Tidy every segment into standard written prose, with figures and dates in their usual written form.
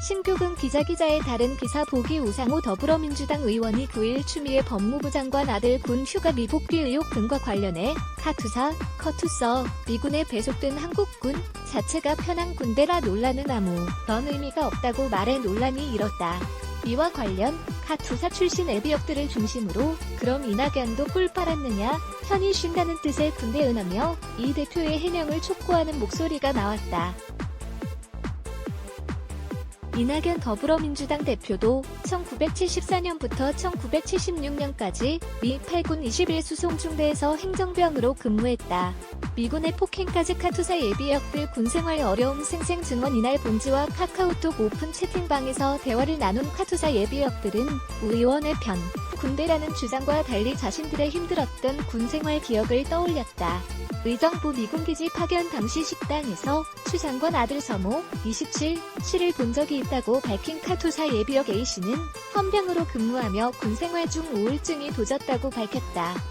신교근 기자의 다른 기사 보기. 우상호 더불어민주당 의원이 9일 추미애 법무부 장관 아들 군 휴가 미복귀 의혹 등과 관련해 카투사, 미군에 배속된 한국군 자체가 편한 군대라 논란은 아무런 의미가 없다고 말해 논란이 일었다. 이와 관련 카투사 출신 애비역들을 중심으로 그럼 이낙연도 꿀 빨았느냐, 편히 쉰다는 뜻의 군대 은하며 이 대표의 해명을 촉구하는 목소리가 나왔다. 이낙연 더불어민주당 대표도 1974년부터 1976년까지 미 8군 21수송 중대에서 행정병으로 근무했다. 미군의 폭행까지 카투사 예비역들 군생활 어려움 생생 증언. 이날 본지와 카카오톡 오픈 채팅방에서 대화를 나눈 카투사 예비역들은 의원의 편, 군대라는 주장과 달리 자신들의 힘들었던 군생활 기억을 떠올렸다. 의정부 미군기지 파견 당시 식당에서 추 장관 아들 서모 27씨를 본 적이 있다고 밝힌 카투사 예비역 A씨는 헌병으로 근무하며 군생활 중 우울증이 도졌다고 밝혔다.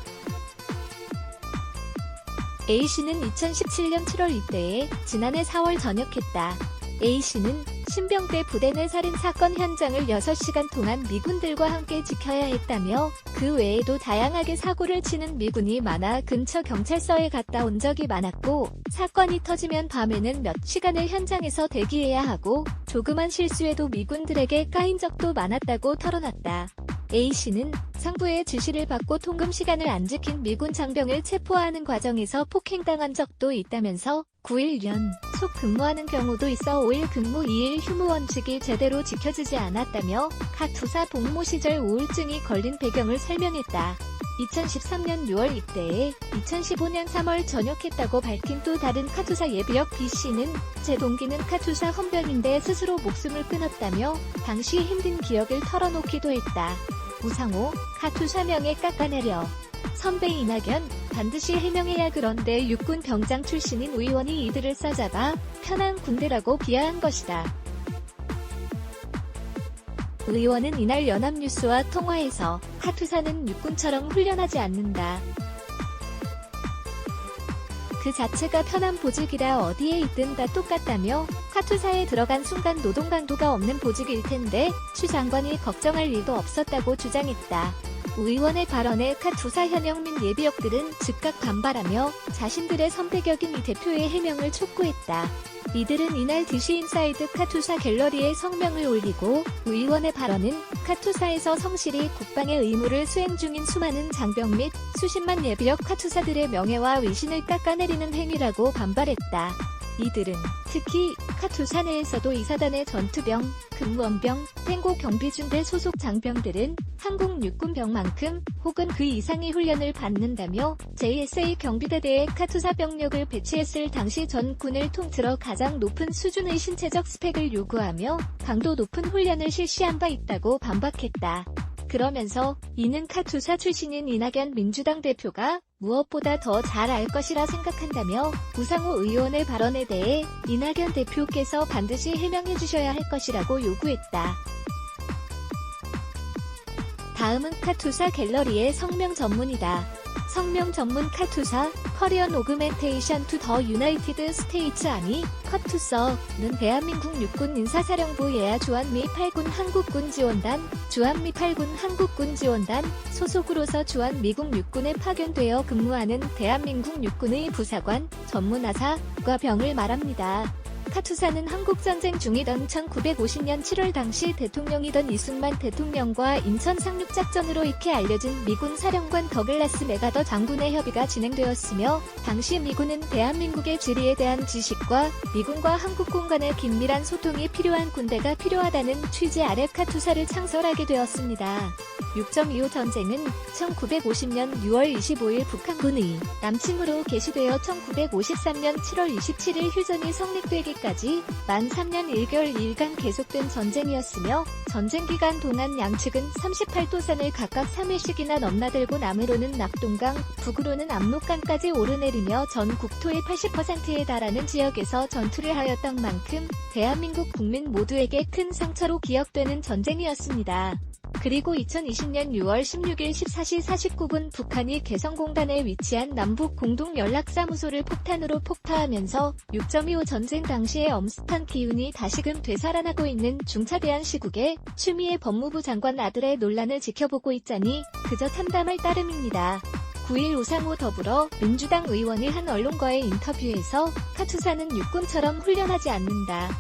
A씨는 2017년 7월 입대해 지난해 4월 전역했다. A씨는 신병대 부대 내 살인사건 현장을 6시간 동안 미군들과 함께 지켜야 했다며 그 외에도 다양하게 사고를 치는 미군이 많아 근처 경찰서에 갔다 온 적이 많았고 사건이 터지면 밤에는 몇 시간을 현장에서 대기해야 하고 조그만 실수에도 미군들에게 까인 적도 많았다고 털어놨다. A씨는 상부의 지시를 받고 통금 시간을 안 지킨 미군 장병을 체포하는 과정에서 폭행당한 적도 있다면서 9일 연속 근무하는 경우도 있어 5일 근무 2일 휴무 원칙이 제대로 지켜지지 않았다며 카투사 복무 시절 우울증이 걸린 배경을 설명했다. 2013년 6월 입대해 2015년 3월 전역했다고 밝힌 또 다른 카투사 예비역 B씨는 제 동기는 카투사 헌병인데 스스로 목숨을 끊었다며 당시 힘든 기억을 털어놓기도 했다. 우상호, 카투사 명예 깎아내려. 선배 이낙연, 반드시 해명해야. 그런데 육군 병장 출신인 의원이 이들을 싸잡아 편한 군대라고 비하한 것이다. 의원은 이날 연합뉴스와 통화에서 카투사는 육군처럼 훈련하지 않는다. 그 자체가 편한 보직이라 어디에 있든 다 똑같다며 카투사에 들어간 순간 노동 강도가 없는 보직일 텐데 추 장관이 걱정할 일도 없었다고 주장했다. 의원의 발언에 카투사 현역 민 예비역들은 즉각 반발하며 자신들의 선배격인 이 대표의 해명을 촉구했다. 이들은 이날 DC 인사이드 카투사 갤러리에 성명을 올리고 의원의 발언은 카투사에서 성실히 국방의 의무를 수행 중인 수많은 장병 및 수십만 예비역 카투사들의 명예와 위신을 깎아내리는 행위라고 반발했다. 이들은 특히 카투사 내에서도 이사단의 전투병, 근무원병, 탱고 경비중대 소속 장병들은 한국 육군병만큼 혹은 그 이상의 훈련을 받는다며 JSA 경비대대에 카투사 병력을 배치했을 당시 전 군을 통틀어 가장 높은 수준의 신체적 스펙을 요구하며 강도 높은 훈련을 실시한 바 있다고 반박했다. 그러면서 이는 카투사 출신인 이낙연 민주당 대표가 무엇보다 더 잘 알 것이라 생각한다며 우상호 의원의 발언에 대해 이낙연 대표께서 반드시 해명해 주셔야 할 것이라고 요구했다. 다음은 카투사 갤러리의 성명 전문이다. 성명 전문. 카투사 커리언 오그멘테이션 투 더 유나이티드 스테이츠 아미 카투서는 대한민국 육군 인사사령부 예하 주한미 8군 한국군 지원단, 주한미 8군 한국군 지원단 소속으로서 주한미국 육군에 파견되어 근무하는 대한민국 육군의 부사관, 전문하사과 병을 말합니다. 카투사는 한국전쟁 중이던 1950년 7월 당시 대통령이던 이승만 대통령과 인천 상륙작전으로 익히 알려진 미군 사령관 더글라스 맥아더 장군의 협의가 진행되었으며 당시 미군은 대한민국의 지리에 대한 지식과 미군과 한국군 간의 긴밀한 소통이 필요한 군대가 필요하다는 취지 아래 카투사를 창설하게 되었습니다. 6.25 전쟁은 1950년 6월 25일 북한군의 남침으로 개시되어 1953년 7월 27일 휴전이 성립되기까지 만 3년 1개월 2일간 계속된 전쟁이었으며 전쟁 기간 동안 양측은 38도선을 각각 3회씩이나 넘나들고 남으로는 낙동강, 북으로는 압록강까지 오르내리며 전 국토의 80%에 달하는 지역에서 전투를 하였던 만큼 대한민국 국민 모두에게 큰 상처로 기억되는 전쟁이었습니다. 그리고 2020년 6월 16일 14시 49분 북한이 개성공단에 위치한 남북 공동연락사무소를 폭탄으로 폭파하면서 6.25 전쟁 당시의 엄습한 기운이 다시금 되살아나고 있는 중차대한 시국에 추미애 법무부 장관 아들의 논란을 지켜보고 있자니 그저 참담할 따름입니다. 9일 우상호 더불어민주당 의원이 한 언론과의 인터뷰에서 카투사는 육군처럼 훈련하지 않는다.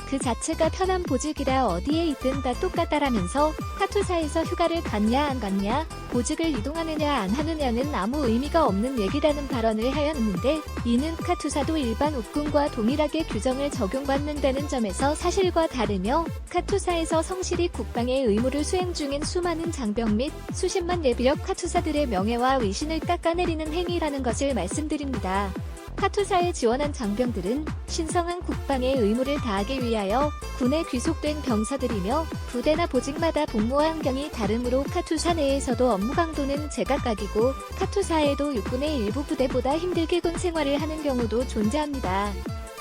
그 자체가 편한 보직이라 어디에 있든 다 똑같다라면서 카투사에서 휴가를 갔냐 안 갔냐, 보직을 이동하느냐 안 하느냐는 아무 의미가 없는 얘기라는 발언을 하였는데, 이는 카투사도 일반 육군과 동일하게 규정을 적용받는다는 점에서 사실과 다르며, 카투사에서 성실히 국방의 의무를 수행 중인 수많은 장병 및 수십만 예비역 카투사들의 명예와 위신을 깎아내리는 행위라는 것을 말씀드립니다. 카투사에 지원한 장병들은 신성한 국방의 의무를 다하기 위하여 군에 귀속된 병사들이며 부대나 보직마다 복무 환경이 다르므로 카투사 내에서도 업무 강도는 제각각이고 카투사에도 육군의 일부 부대보다 힘들게 군 생활을 하는 경우도 존재합니다.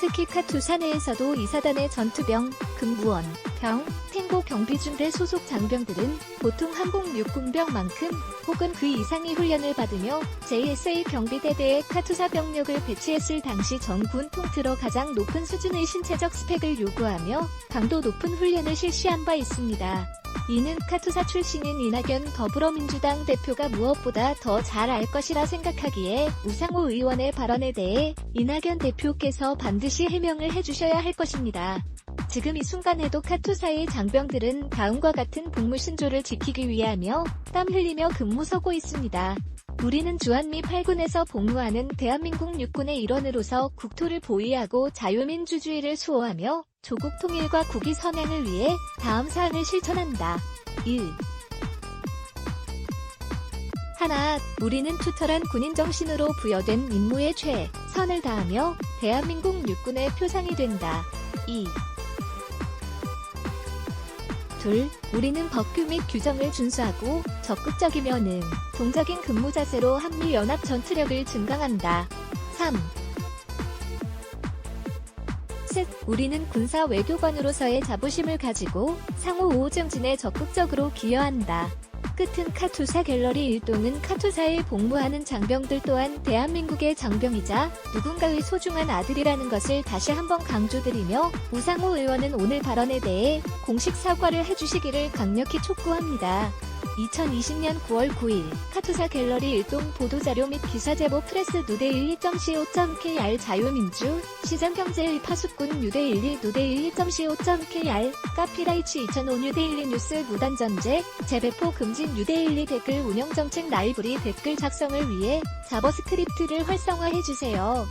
특히 카투사 내에서도 이사단의 전투병, 근무원, 병, 탱고 경비중대 소속 장병들은 보통 항공 육군병만큼 혹은 그 이상의 훈련을 받으며 JSA 경비대대에 카투사 병력을 배치했을 당시 전군 통틀어 가장 높은 수준의 신체적 스펙을 요구하며 강도 높은 훈련을 실시한 바 있습니다. 이는 카투사 출신인 이낙연 더불어민주당 대표가 무엇보다 더 잘 알 것이라 생각하기에 우상호 의원의 발언에 대해 이낙연 대표께서 반드시 해명을 해주셔야 할 것입니다. 지금 이 순간에도 카투사의 장병들은 다음과 같은 복무 신조를 지키기 위하며 땀 흘리며 근무서고 있습니다. 우리는 주한 미 8군에서 복무하는 대한민국 육군의 일원으로서 국토를 보위하고 자유민주주의를 수호하며 조국 통일과 국위 선양을 위해 다음 사항을 실천한다. 1. 하나, 우리는 투철한 군인 정신으로 부여된 임무에 최선을 다하며 대한민국 육군의 표상이 된다. 2. 둘, 우리는 법규 및 규정을 준수하고 적극적이며 능동적인 근무 자세로 한미연합 전투력을 증강한다. 3. 셋, 우리는 군사 외교관으로서의 자부심을 가지고 상호 우호 증진에 적극적으로 기여한다. 끝은 카투사 갤러리 일동은 카투사에 복무하는 장병들 또한 대한민국의 장병이자 누군가의 소중한 아들이라는 것을 다시 한번 강조드리며 우상호 의원은 오늘 발언에 대해 공식 사과를 해주시기를 강력히 촉구합니다. 2020년 9월 9일 카투사 갤러리 일동 보도자료 및 기사제보 프레스 누대12.co.kr 자유민주 시장경제의 파수꾼 누대12 누대12.co.kr 카피라이츠 2005 뉴데일리 뉴스 무단전제 재배포 금지 뉴데일리 댓글 운영정책 라이브리 댓글 작성을 위해 자버스크립트를 활성화해주세요.